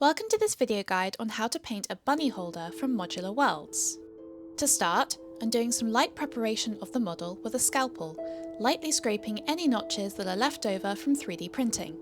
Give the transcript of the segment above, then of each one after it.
Welcome to this video guide on how to paint a Bunnyholder from Modular Worlds. To start, I'm doing some light preparation of the model with a scalpel, lightly scraping any notches that are left over from 3D printing.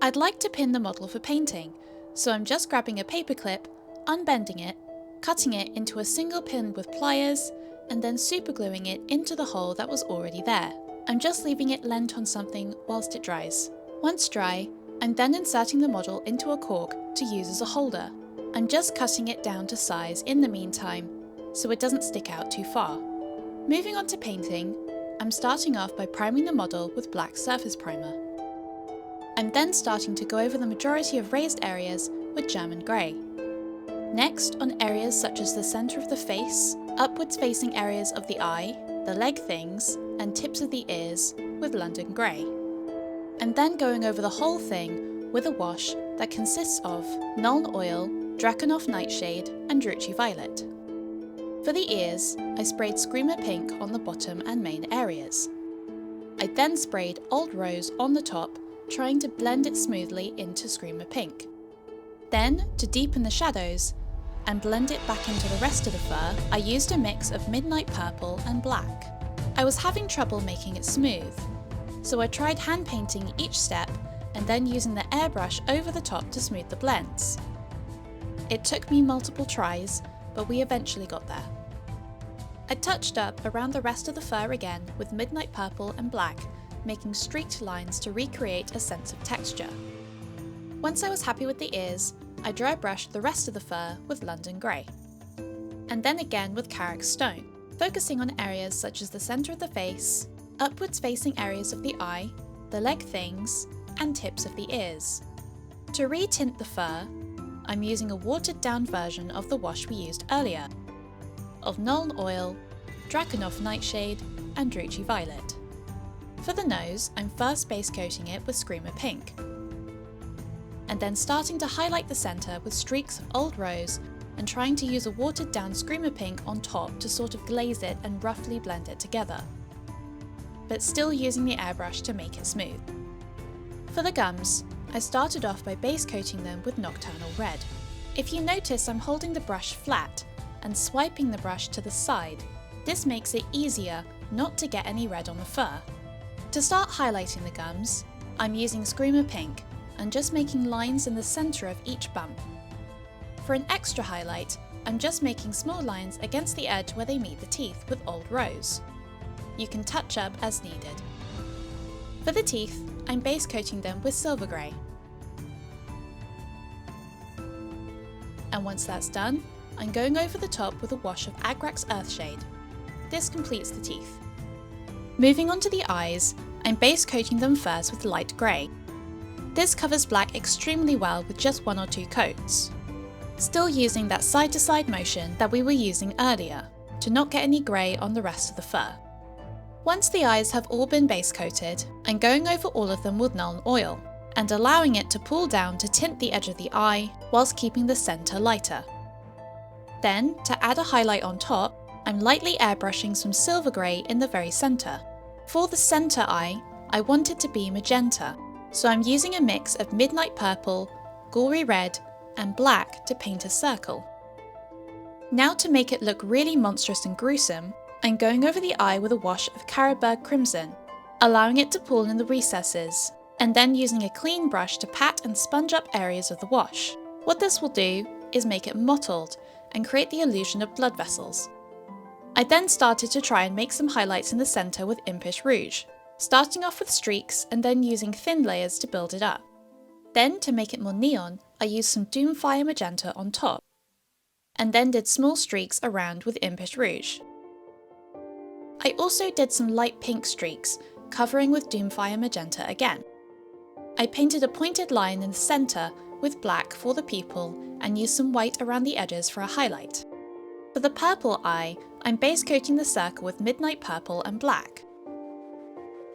I'd like to pin the model for painting, so I'm just grabbing a paperclip, unbending it, cutting it into a single pin with pliers, and then supergluing it into the hole that was already there. I'm just leaving it lent on something whilst it dries. Once dry, I'm then inserting the model into a cork to use as a holder. I'm just cutting it down to size in the meantime, so it doesn't stick out too far. Moving on to painting, I'm starting off by priming the model with black surface primer. I'm then starting to go over the majority of raised areas with German grey. Next, on areas such as the centre of the face, upwards facing areas of the eye, the leg things, and tips of the ears with London grey. And then going over the whole thing with a wash that consists of Nuln Oil, Drakenhof Nightshade and Drucchi Violet. For the ears, I sprayed Screamer Pink on the bottom and main areas. I then sprayed Old Rose on the top, trying to blend it smoothly into Screamer Pink. Then, to deepen the shadows and blend it back into the rest of the fur, I used a mix of Midnight Purple and Black. I was having trouble making it smooth, so I tried hand painting each step and then using the airbrush over the top to smooth the blends. It took me multiple tries, but we eventually got there. I touched up around the rest of the fur again with Midnight Purple and Black, making streaked lines to recreate a sense of texture. Once I was happy with the ears, I dry brushed the rest of the fur with London Grey. And then again with Karak Stone, focusing on areas such as the centre of the face, upwards facing areas of the eye, the leg things, and tips of the ears. To re-tint the fur, I'm using a watered down version of the wash we used earlier, of Nuln Oil, Drakenhof Nightshade, and Drucchi Violet. For the nose, I'm first base coating it with Screamer Pink, and then starting to highlight the centre with streaks of Old Rose and trying to use a watered down Screamer Pink on top to sort of glaze it and roughly blend it together, but still using the airbrush to make it smooth. For the gums, I started off by base coating them with Nocturnal Red. If you notice, I'm holding the brush flat and swiping the brush to the side. This makes it easier not to get any red on the fur. To start highlighting the gums, I'm using Screamer Pink and just making lines in the centre of each bump. For an extra highlight, I'm just making small lines against the edge where they meet the teeth with Old Rose. You can touch up as needed. For the teeth, I'm base coating them with Silvergrey. And once that's done, I'm going over the top with a wash of Agrax Earthshade. This completes the teeth. Moving on to the eyes, I'm base coating them first with light grey. This covers black extremely well with just 1 or 2 coats. Still using that side to side motion that we were using earlier, to not get any grey on the rest of the fur. Once the eyes have all been base coated, I'm going over all of them with Nuln Oil, and allowing it to pool down to tint the edge of the eye, whilst keeping the centre lighter. Then, to add a highlight on top, I'm lightly airbrushing some Silvergrey in the very centre. For the centre eye, I want it to be magenta, so I'm using a mix of Midnight Purple, Gory Red, and Black to paint a circle. Now to make it look really monstrous and gruesome, I'm going over the eye with a wash of Carroburg Crimson, allowing it to pool in the recesses, and then using a clean brush to pat and sponge up areas of the wash. What this will do is make it mottled and create the illusion of blood vessels. I then started to try and make some highlights in the centre with Impish rouge, starting off with streaks and then using thin layers to build it up. Then, to make it more neon, I used some Doomfyre magenta on top, and then did small streaks around with Impish rouge. I also did some light pink streaks, covering with Doomfyre magenta again. I painted a pointed line in the centre with black for the pupil and used some white around the edges for a highlight. For the purple eye, I'm base coating the circle with Midnight Purple and Black.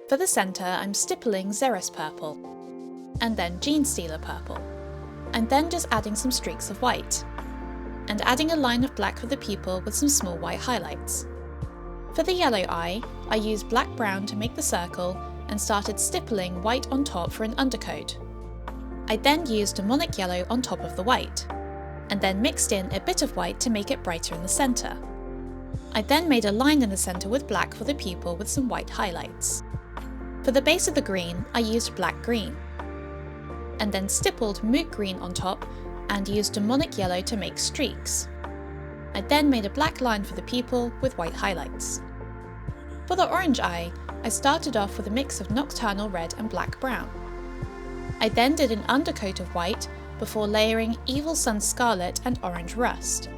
For the centre, I'm stippling Xeris Purple, and then Genestealer Purple, and then just adding some streaks of white, and adding a line of black for the pupil with some small white highlights. For the yellow eye, I used black-brown to make the circle and started stippling white on top for an undercoat. I then used demonic yellow on top of the white, and then mixed in a bit of white to make it brighter in the centre. I then made a line in the centre with black for the pupil with some white highlights. For the base of the green, I used black green, and then stippled moot green on top and used demonic yellow to make streaks. I then made a black line for the pupil with white highlights. For the orange eye, I started off with a mix of Nocturnal Red and black brown. I then did an undercoat of white before layering Evil Sun Scarlet and Orange Rust,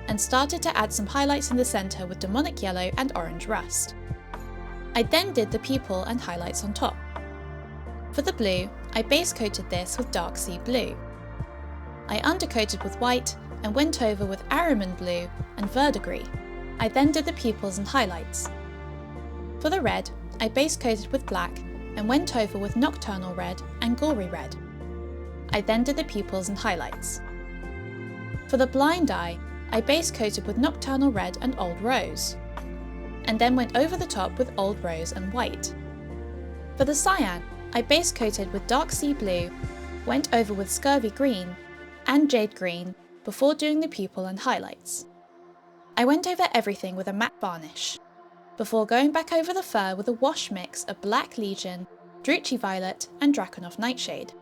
and started to add some highlights in the centre with demonic yellow and orange rust. I then did the pupil and highlights on top. For the blue, I base coated this with dark sea blue. I undercoated with white and went over with Ahriman blue and verdigris. I then did the pupils and highlights. For the red, I base coated with black and went over with Nocturnal Red and Gory Red. I then did the pupils and highlights. For the blind eye, I base coated with Nocturnal Red and Old Rose, and then went over the top with Old Rose and white. For the cyan, I base coated with dark sea blue, went over with Scurvy green and jade green before doing the pupil and highlights. I went over everything with a matte varnish, before going back over the fur with a wash mix of Black Legion, Drucchi Violet and Drakenhof Nightshade.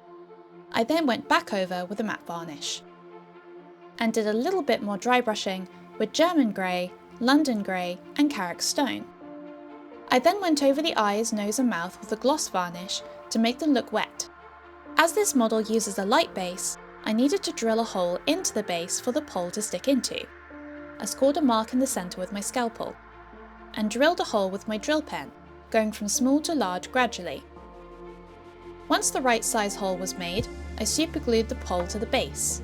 I then went back over with a matte varnish, and did a little bit more dry brushing with German Grey, London Grey and Karak Stone. I then went over the eyes, nose and mouth with a gloss varnish to make them look wet. As this model uses a light base, I needed to drill a hole into the base for the pole to stick into. I scored a mark in the centre with my scalpel, and drilled a hole with my drill pen, going from small to large gradually. Once the right size hole was made, I superglued the pole to the base.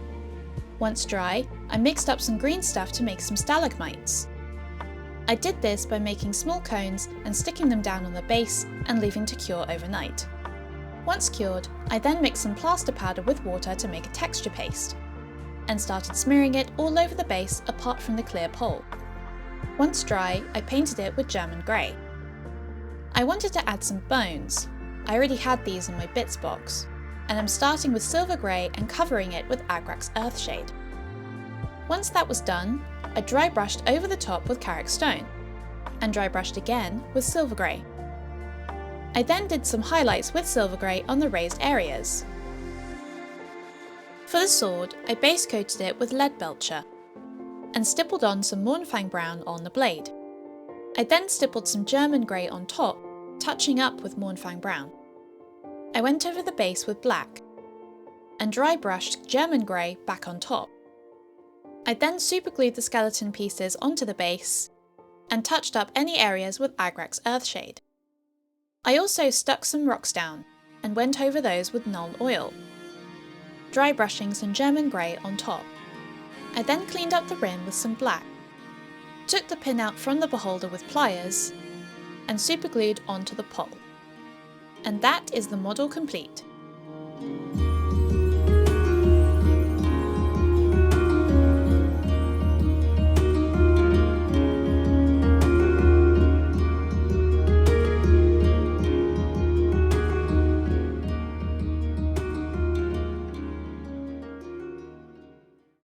Once dry, I mixed up some green stuff to make some stalagmites. I did this by making small cones and sticking them down on the base and leaving to cure overnight. Once cured, I then mixed some plaster powder with water to make a texture paste, and started smearing it all over the base apart from the clear pole. Once dry, I painted it with German Grey. I wanted to add some bones. I already had these in my bits box, and I'm starting with Silvergrey and covering it with Agrax Earthshade. Once that was done, I dry brushed over the top with Karak Stone, and dry brushed again with Silvergrey. I then did some highlights with Silvergrey on the raised areas. For the sword, I base coated it with Lead Belcher, and stippled on some Mournfang Brown on the blade. I then stippled some German Grey on top, touching up with Mournfang Brown. I went over the base with black, and dry brushed German Grey back on top. I then superglued the skeleton pieces onto the base, and touched up any areas with Agrax Earthshade. I also stuck some rocks down, and went over those with Nuln Oil, dry brushing some German Grey on top. I then cleaned up the rim with some black, took the pin out from the beholder with pliers, and superglued onto the pole. And that is the model complete.